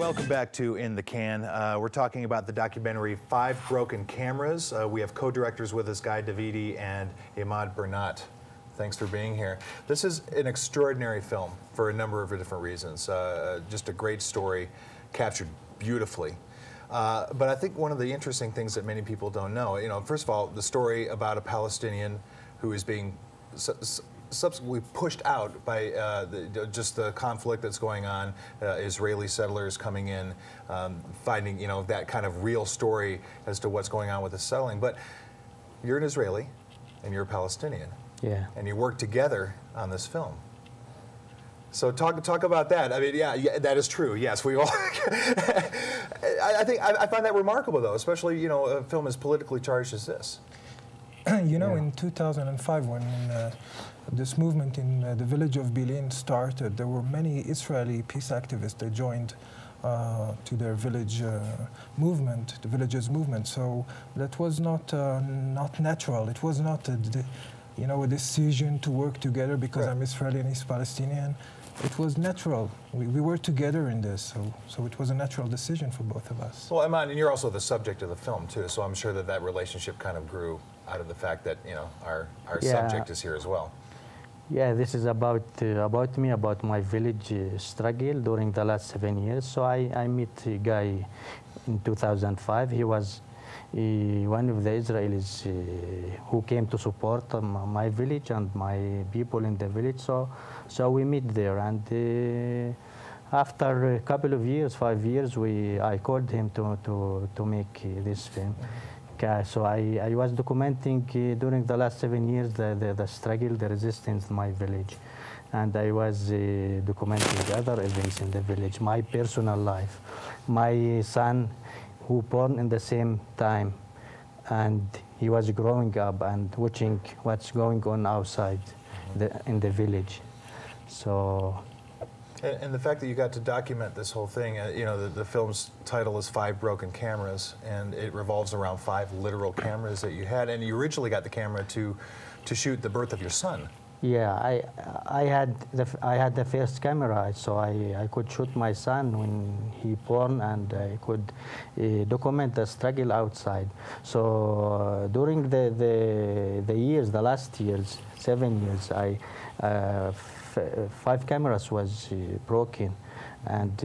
Welcome back to In the Can. We're talking about the documentary Five Broken Cameras. We have co-directors with us, Davidi and Emad Burnat. Thanks for being here. This is an extraordinary film for a number of different reasons. Just a great story, captured beautifully. But I think one of the interesting things that many people don't know, first of all, the story about a Palestinian who is being subsequently pushed out by just the conflict that's going on, Israeli settlers coming in, finding that kind of real story as to what's going on with the settling. But you're an Israeli and you're a Palestinian, yeah, and you work together on this film. So talk about that. I mean, yeah, that is true. Yes, we all. I find that remarkable, though, especially a film as politically charged as this. In 2005, when this movement in the village of Bilin started, there were many Israeli peace activists that joined to their village movement, the villages movement. So that was not natural. It was not a decision to work together because I'm Israeli and he's Palestinian. It was natural. We were together in this, so it was a natural decision for both of us. Well, Emad, and you're also the subject of the film too, so I'm sure that relationship kind of grew out of the fact that our subject is here as well. Yeah, this is about me, about my village struggle during the last 7 years. So I met a guy in 2005. He was one of the Israelis who came to support my village and my people in the village. So we met there, and after a couple of years, 5 years, I called him to make this film. So I was documenting during the last 7 years the struggle, the resistance in my village, and I was documenting other events in the village, my personal life, my son who born in the same time, and he was growing up and watching what's going on outside in the village. So. And the fact that you got to document this whole thing, the film's title is Five Broken Cameras, and it revolves around 5 literal cameras that you had, and you originally got the camera to shoot the birth of your son. Yeah, I had the first camera, so I could shoot my son when he born, and I could document the struggle outside. So during the last years, 7 years, 5 cameras was broken, and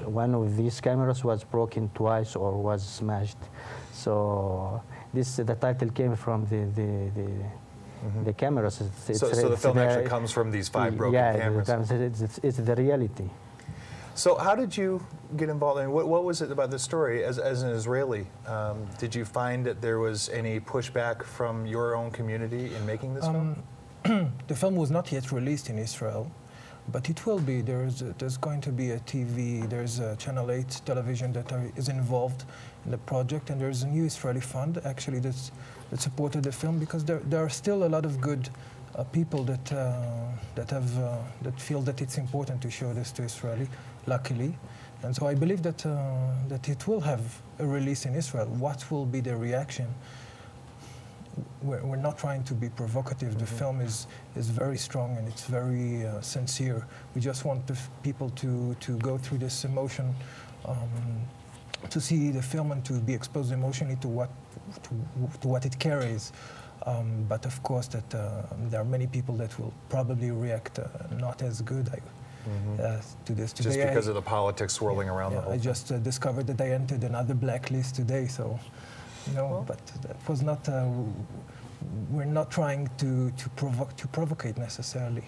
one of these cameras was broken twice or was smashed. So the title came from the cameras. So the film actually comes from these 5 broken cameras. It's the reality. So how did you get involved? I mean, what was it about this story as an Israeli? Did you find that there was any pushback from your own community in making this film? The film was not yet released in Israel, but it will be. There's going to be a TV, there's a Channel 8 television that is involved in the project, and there's a new Israeli fund actually that supported the film, because there are still a lot of good people that feel that it's important to show this to Israeli, luckily. And so I believe that it will have a release in Israel. What will be the reaction? We're not trying to be provocative. The film is very strong and it's very sincere. We just want the people to go through this emotion, to see the film and to be exposed emotionally to what it carries. But of course, that there are many people that will probably react not as good to this. Today, just because of the politics swirling around the whole thing. I just discovered that I entered another blacklist today, so. But that was not. We're not trying to provocate necessarily.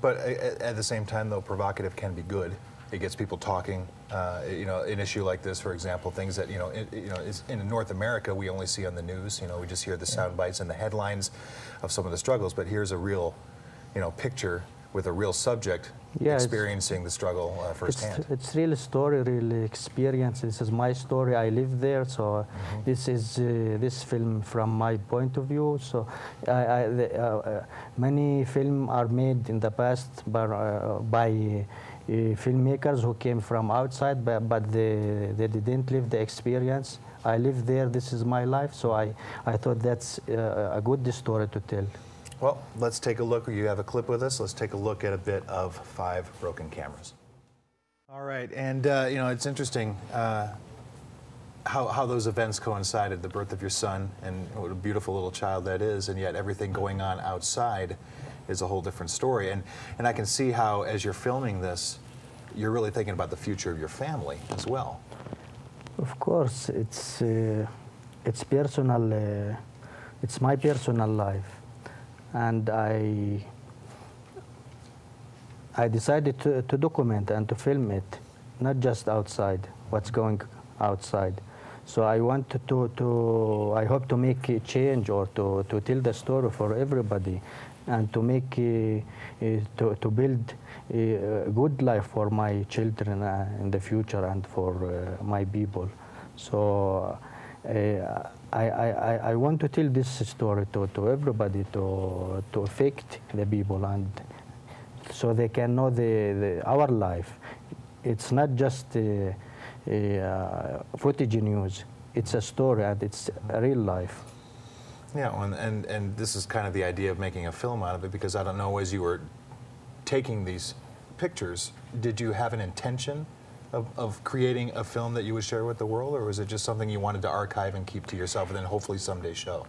But at the same time, though, provocative can be good. It gets people talking. An issue like this, for example, things that is in North America we only see on the news. We just hear the sound bites and the headlines of some of the struggles. But here's a real, picture with a real subject experiencing the struggle firsthand. It's real story, real experience. This is my story. I live there, so this is this film from my point of view. So many films are made in the past by filmmakers who came from outside, but they didn't live the experience. I live there. This is my life, so I thought that's a good story to tell. Well, let's take a look. You have a clip with us. Let's take a look at a bit of Five Broken Cameras. All right, and you know, it's interesting how those events coincided, the birth of your son, and what a beautiful little child that is, and yet everything going on outside is a whole different story. And I can see how, as you're filming this, you're really thinking about the future of your family as well. Of course, it's personal. It's my personal life, and I decided to document and to film it, not just outside, what's going outside. So I want I hope to make a change, or to tell the story for everybody, and to make to build a good life for my children in the future, and for my people. So I want to tell this story to everybody, to affect the people, and so they can know our life. It's not just footage news. It's a story, and it's a real life. Yeah, and this is kind of the idea of making a film out of it, because I don't know, as you were taking these pictures, did you have an intention of creating a film that you would share with the world, or was it just something you wanted to archive and keep to yourself and then hopefully someday show?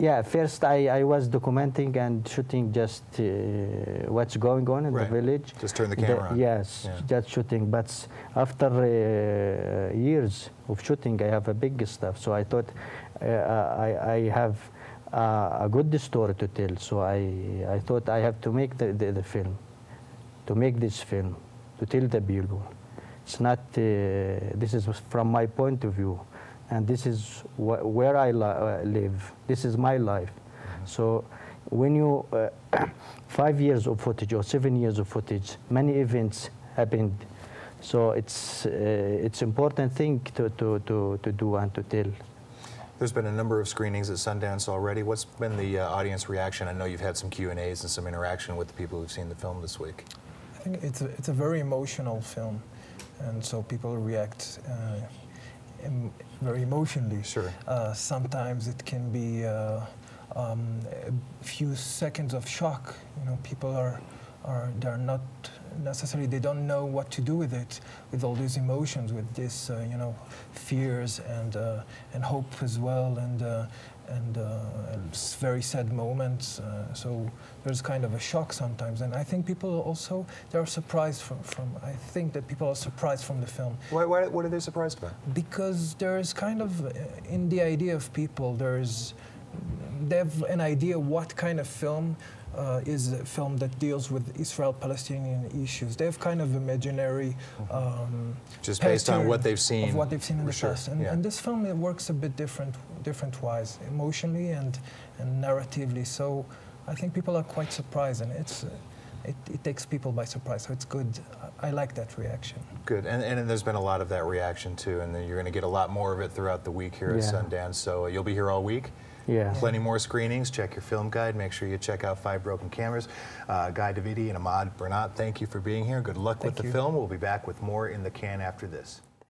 Yeah, first I was documenting and shooting just what's going on in the village. Just turn the camera on. Yes, yeah. Just shooting. But after years of shooting, I have a big stuff. So I thought I have a good story to tell. So I thought I have to make the film, to make this film, to tell the people. It's not, this is from my point of view. And this is where I live. This is my life. Mm-hmm. So when you, 5 years of footage or 7 years of footage, many events happened. So it's important thing to do and to tell. There's been a number of screenings at Sundance already. What's been the audience reaction? I know you've had some Q&As and some interaction with the people who've seen the film this week. I think it's a very emotional film, and so people react very emotionally. Sure. Sometimes it can be a few seconds of shock. You know, people they're not necessarily, they don't know what to do with it, with all these emotions, with this you know, fears and hope as well, and very sad moments. So there's kind of a shock sometimes, and I think people also, they're surprised I think that people are surprised from the film. What are they surprised about? Because there's kind of, in the idea of people, they have an idea what kind of film is a film that deals with Israel-Palestinian issues. They have kind of imaginary just based on what they've seen. Of what they've seen in the sure. past. And this film, it works a bit different-wise, emotionally and narratively. So I think people are quite surprised, and it takes people by surprise. So it's good. I like that reaction. Good, and there's been a lot of that reaction too, and you're going to get a lot more of it throughout the week here at Sundance. So you'll be here all week. Yeah. Plenty more screenings. Check your film guide. Make sure you check out 5 Broken Cameras. Guy Davidi and Emad Burnat, thank you for being here. Good luck with the film. We'll be back with more in the can after this.